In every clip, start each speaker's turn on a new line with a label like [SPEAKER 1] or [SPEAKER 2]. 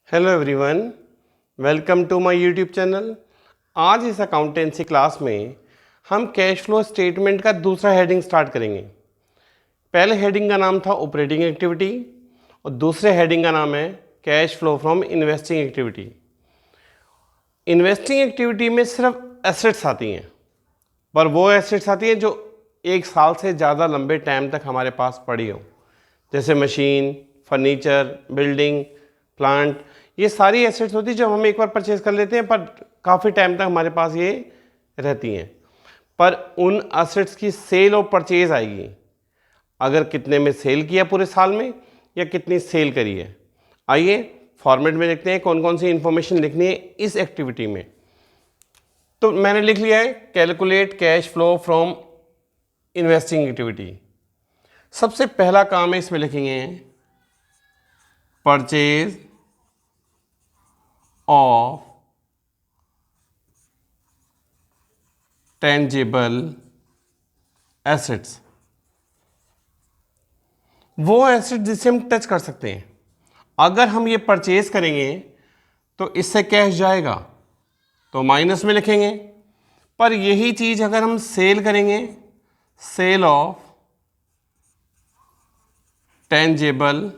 [SPEAKER 1] Hello everyone, welcome to my YouTube channel. आज इस accountancy class में हम कैश फ्लो स्टेटमेंट का दूसरा हेडिंग स्टार्ट करेंगे। पहले हेडिंग का नाम था ऑपरेटिंग एक्टिविटी और दूसरे हेडिंग का नाम है cash flow from investing activity. Investing activity में सिर्फ एसेट्स आती हैं, पर वो एसेट्स आती हैं जो एक साल से ज़्यादा लंबे टाइम तक हमारे पास पड़ी हो, जैसे मशीन, फर्नीचर, बिल्डिंग, प्लांट। ये सारी एसेट्स होती हैं जो हम एक बार परचेज कर लेते हैं, पर काफ़ी टाइम तक हमारे पास ये रहती हैं। पर उन एसेट्स की सेल और परचेज आएगी अगर कितने में सेल किया पूरे साल में या कितनी सेल करी है। आइए फॉर्मेट में देखते हैं कौन कौन सी इंफॉर्मेशन लिखनी है इस एक्टिविटी में। तो मैंने लिख लिया है calculate cash flow from investing activity. सबसे पहला काम है, इसमें लिखेंगे परचेज ऑफ टेंजिबल एसेट्स। वो एसेट जिसे हम टच कर सकते हैं। अगर हम ये परचेज करेंगे तो इससे कैश जाएगा तो माइनस में लिखेंगे, पर यही चीज अगर हम सेल करेंगे, सेल ऑफ टेंजिबल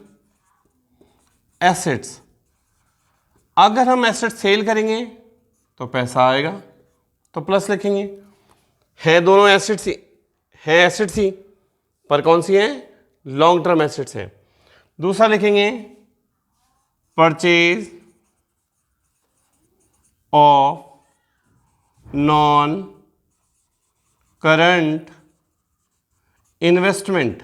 [SPEAKER 1] एसेट्स, अगर हम एसेट सेल करेंगे तो पैसा आएगा तो प्लस लिखेंगे। है दोनों एसेट्स ही, है एसेट्स ही, पर कौन सी है? लॉन्ग टर्म एसेट्स है। दूसरा लिखेंगे purchase of non current investment.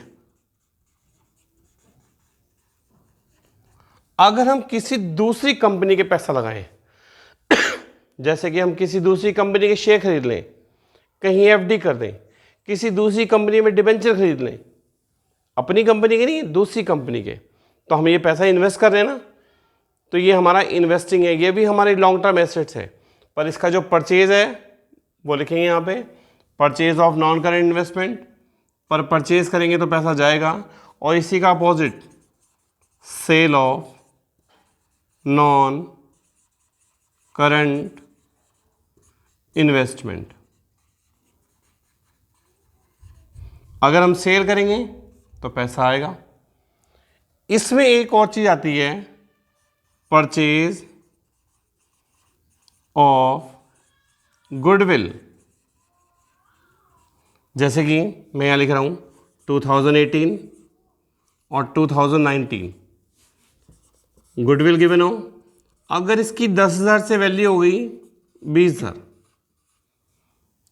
[SPEAKER 1] अगर हम किसी दूसरी कंपनी के पैसा लगाएं, जैसे कि हम किसी दूसरी कंपनी के शेयर खरीद लें, कहीं एफडी कर दें, किसी दूसरी कंपनी में डिबेंचर खरीद लें, अपनी कंपनी के नहीं दूसरी कंपनी के, तो हम ये पैसा इन्वेस्ट कर रहे हैं ना, तो ये हमारा इन्वेस्टिंग है, ये भी हमारे लॉन्ग टर्म एसेट्स है। पर इसका जो परचेज है वो लिखेंगे यहाँ पे purchase of non current investment. पर परचेज करेंगे तो पैसा जाएगा, और इसी का opposite sale of non current investment. अगर हम सेल करेंगे तो पैसा आएगा। इसमें एक और चीज आती है परचेज ऑफ गुडविल। जैसे कि मैं यहां लिख रहा हूं 2018 और 2019 गुडविल गिवन हो। अगर इसकी 10,000 से वैल्यू हो गई 20,000,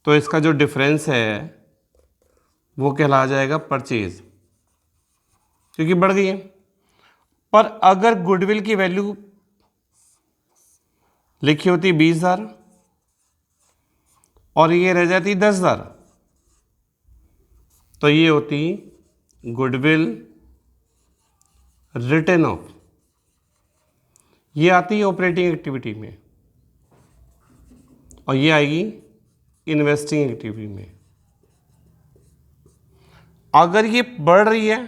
[SPEAKER 1] तो इसका जो डिफरेंस है वो कहला जाएगा परचेज, क्योंकि बढ़ गई है। पर अगर गुडविल की वैल्यू लिखी होती 20,000 और ये रह जाती 10,000, तो ये होती गुडविल रिटर्न ऑफ। ये आती है ऑपरेटिंग एक्टिविटी में और ये आएगी इन्वेस्टिंग एक्टिविटी में। अगर ये बढ़ रही है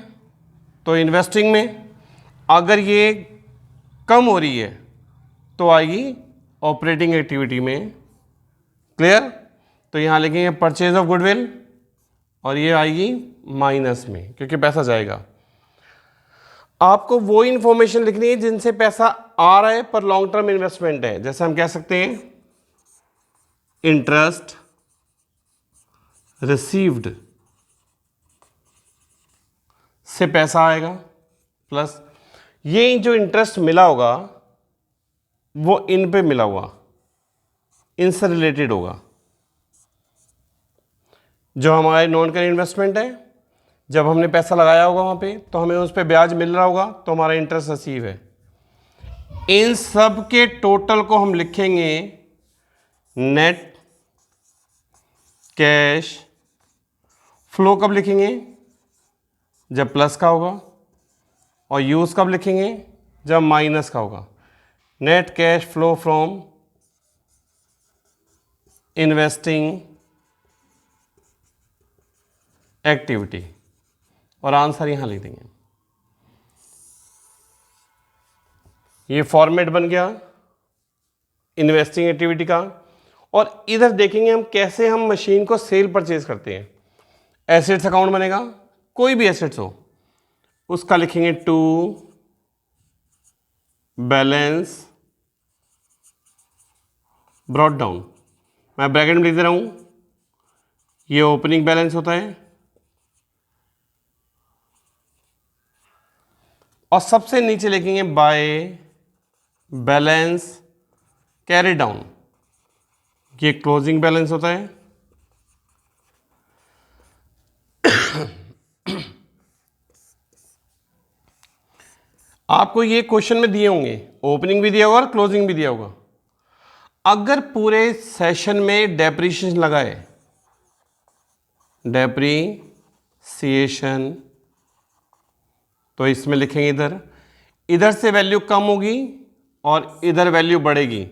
[SPEAKER 1] तो इन्वेस्टिंग में, अगर ये कम हो रही है तो आएगी ऑपरेटिंग एक्टिविटी में। क्लियर? तो यहां लिखेंगे परचेज ऑफ गुडविल और ये आएगी माइनस में, क्योंकि पैसा जाएगा। आपको वो इंफॉर्मेशन लिखनी है जिनसे पैसा आ रहा है पर लॉन्ग टर्म इन्वेस्टमेंट है। जैसे हम कह सकते हैं इंटरेस्ट रिसीव्ड से पैसा आएगा, प्लस ये जो इंटरेस्ट मिला होगा वो इन पे मिला हुआ, इनसे रिलेटेड होगा। जो हमारे नॉन करेंट इन्वेस्टमेंट है, जब हमने पैसा लगाया होगा वहां पे तो हमें उस पर ब्याज मिल रहा होगा, तो हमारा इंटरेस्ट रिसीव है। इन सब के टोटल को हम लिखेंगे नेट कैश फ्लो। कब लिखेंगे? जब प्लस का होगा। और यूज कब लिखेंगे? जब माइनस का होगा। Net cash flow from investing activity, और आंसर यहां लिख देंगे। ये फॉर्मेट बन गया इन्वेस्टिंग एक्टिविटी का। और इधर देखेंगे हम कैसे हम मशीन को सेल परचेज करते हैं। एसेट्स अकाउंट बनेगा, कोई भी एसेट्स हो उसका लिखेंगे टू बैलेंस ब्रॉट डाउन। मैं ब्रैकेट में लिख दे रहा हूं, ये ओपनिंग बैलेंस होता है और सबसे नीचे लिखेंगे बाय बैलेंस कैरी डाउन, ये क्लोजिंग बैलेंस होता है। आपको ये क्वेश्चन में दिए होंगे, ओपनिंग भी दिया होगा और क्लोजिंग भी दिया होगा। अगर पूरे सेशन में डेप्रीशिएशन लगाए, डेप्रीसिएशन, तो इसमें लिखेंगे इधर से वैल्यू कम होगी और इधर वैल्यू बढ़ेगी।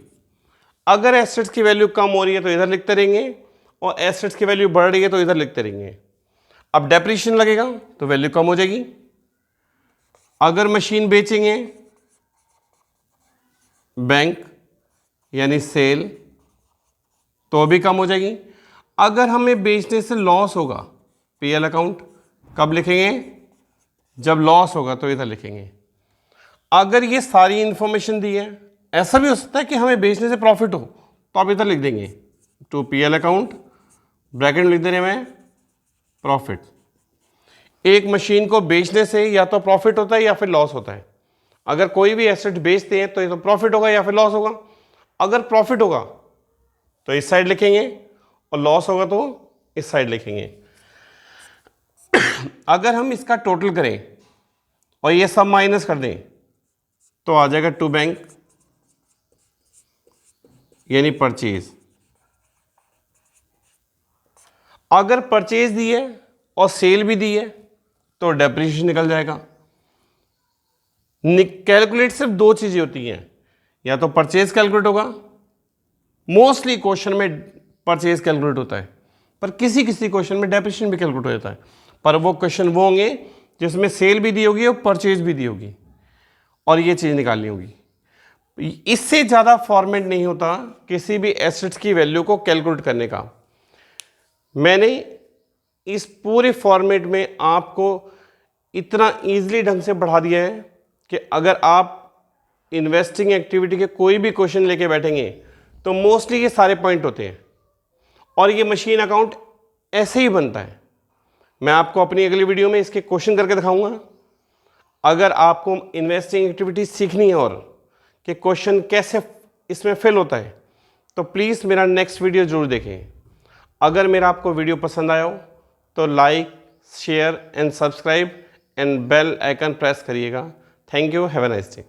[SPEAKER 1] अगर एसेट्स की वैल्यू कम हो रही है तो इधर लिखते रहेंगे और एसेट्स की वैल्यू बढ़ रही है तो इधर लिखते रहेंगे। अब डेप्रीशिएशन लगेगा तो वैल्यू कम हो जाएगी। अगर मशीन बेचेंगे बैंक यानी सेल तो भी कम हो जाएगी। अगर हमें बेचने से लॉस होगा, पीएल अकाउंट कब लिखेंगे, जब लॉस होगा तो इधर लिखेंगे। अगर ये सारी इंफॉर्मेशन दी है, ऐसा भी हो सकता है कि हमें बेचने से प्रॉफिट हो तो आप इधर लिख देंगे टू पीएल अकाउंट, ब्रैकेट में लिख दे रहे हैं प्रॉफिट। एक मशीन को बेचने से या तो प्रॉफिट होता है या फिर लॉस होता है। अगर कोई भी एसेट बेचते हैं तो ये तो प्रॉफिट होगा या फिर लॉस होगा। अगर प्रॉफिट होगा तो इस साइड लिखेंगे और लॉस होगा तो इस साइड लिखेंगे। अगर हम इसका टोटल करें और ये सब माइनस कर दें तो आ जाएगा टू बैंक यानी परचेज। अगर परचेज दी है और सेल भी दी है तो डेप्रीशिएशन निकल जाएगा। कैलकुलेट सिर्फ दो चीजें होती हैं, या तो परचेज कैलकुलेट होगा, मोस्टली क्वेश्चन में परचेज कैलकुलेट होता है, पर किसी किसी क्वेश्चन में डेप्रीशिएशन भी कैलकुलेट हो जाता है। पर वो क्वेश्चन वो होंगे जिसमें सेल भी दी होगी और परचेज भी दी होगी और ये चीज़ निकालनी होगी। इससे ज़्यादा फॉर्मेट नहीं होता किसी भी एसेट्स की वैल्यू को कैलकुलेट करने का। मैंने इस पूरे फॉर्मेट में आपको इतना ईजिली ढंग से बढ़ा दिया है कि अगर आप इन्वेस्टिंग एक्टिविटी के कोई भी क्वेश्चन लेके बैठेंगे तो मोस्टली ये सारे पॉइंट होते हैं और ये मशीन अकाउंट ऐसे ही बनता है। मैं आपको अपनी अगली वीडियो में इसके क्वेश्चन करके दिखाऊंगा। अगर आपको इन्वेस्टिंग एक्टिविटी सीखनी है और कि क्वेश्चन कैसे इसमें फिल होता है तो प्लीज़ मेरा नेक्स्ट वीडियो जरूर देखें। अगर मेरा आपको वीडियो पसंद आया हो तो like, share and subscribe and bell icon press करिएगा। Thank you, have a nice day.